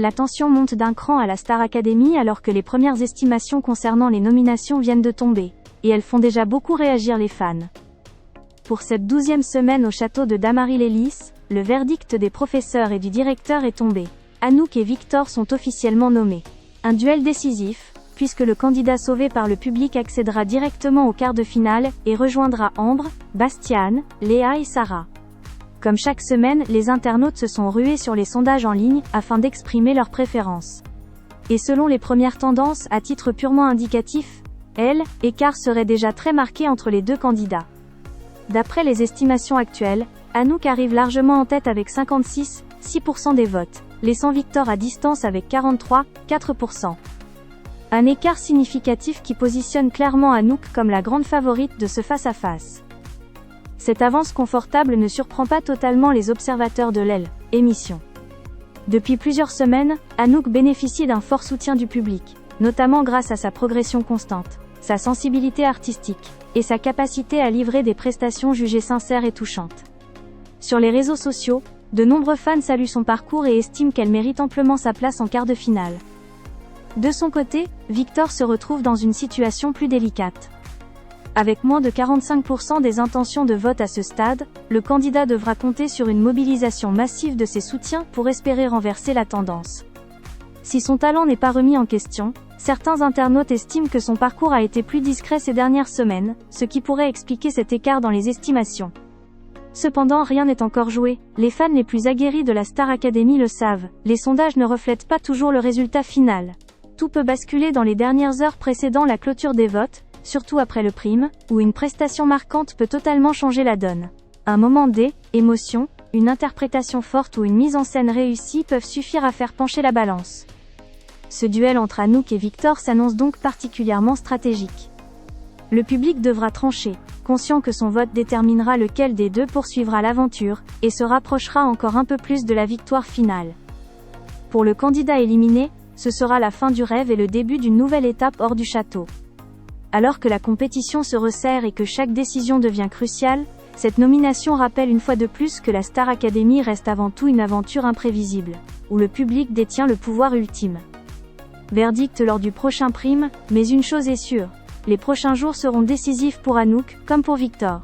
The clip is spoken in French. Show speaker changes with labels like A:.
A: La tension monte d'un cran à la Star Academy alors que les premières estimations concernant les nominations viennent de tomber. Et elles font déjà beaucoup réagir les fans. Pour cette 12e semaine au château de Dammaril-Ellis, le verdict des professeurs et du directeur est tombé. Anouk et Victor sont officiellement nommés. Un duel décisif, puisque le candidat sauvé par le public accédera directement au quart de finale, et rejoindra Ambre, Bastiane, Léa et Sarah. Comme chaque semaine, les internautes se sont rués sur les sondages en ligne, afin d'exprimer leurs préférences. Et selon les premières tendances, à titre purement indicatif, l'écart serait déjà très marqué entre les deux candidats. D'après les estimations actuelles, Anouk arrive largement en tête avec 56,6% des votes, laissant Victor à distance avec 43,4%. Un écart significatif qui positionne clairement Anouk comme la grande favorite de ce face-à-face. Cette avance confortable ne surprend pas totalement les observateurs de l'émission. Depuis plusieurs semaines, Anouk bénéficie d'un fort soutien du public, notamment grâce à sa progression constante, sa sensibilité artistique, et sa capacité à livrer des prestations jugées sincères et touchantes. Sur les réseaux sociaux, de nombreux fans saluent son parcours et estiment qu'elle mérite amplement sa place en quart de finale. De son côté, Victor se retrouve dans une situation plus délicate. Avec moins de 45% des intentions de vote à ce stade, le candidat devra compter sur une mobilisation massive de ses soutiens pour espérer renverser la tendance. Si son talent n'est pas remis en question, certains internautes estiment que son parcours a été plus discret ces dernières semaines, ce qui pourrait expliquer cet écart dans les estimations. Cependant, rien n'est encore joué. Les fans les plus aguerris de la Star Academy le savent, les sondages ne reflètent pas toujours le résultat final. Tout peut basculer dans les dernières heures précédant la clôture des votes, surtout après le prime, où une prestation marquante peut totalement changer la donne. Un moment d'émotion, une interprétation forte ou une mise en scène réussie peuvent suffire à faire pencher la balance. Ce duel entre Anouk et Victor s'annonce donc particulièrement stratégique. Le public devra trancher, conscient que son vote déterminera lequel des deux poursuivra l'aventure, et se rapprochera encore un peu plus de la victoire finale. Pour le candidat éliminé, ce sera la fin du rêve et le début d'une nouvelle étape hors du château. Alors que la compétition se resserre et que chaque décision devient cruciale, cette nomination rappelle une fois de plus que la Star Academy reste avant tout une aventure imprévisible, où le public détient le pouvoir ultime. Verdict lors du prochain prime, mais une chose est sûre, les prochains jours seront décisifs pour Anouk, comme pour Victor.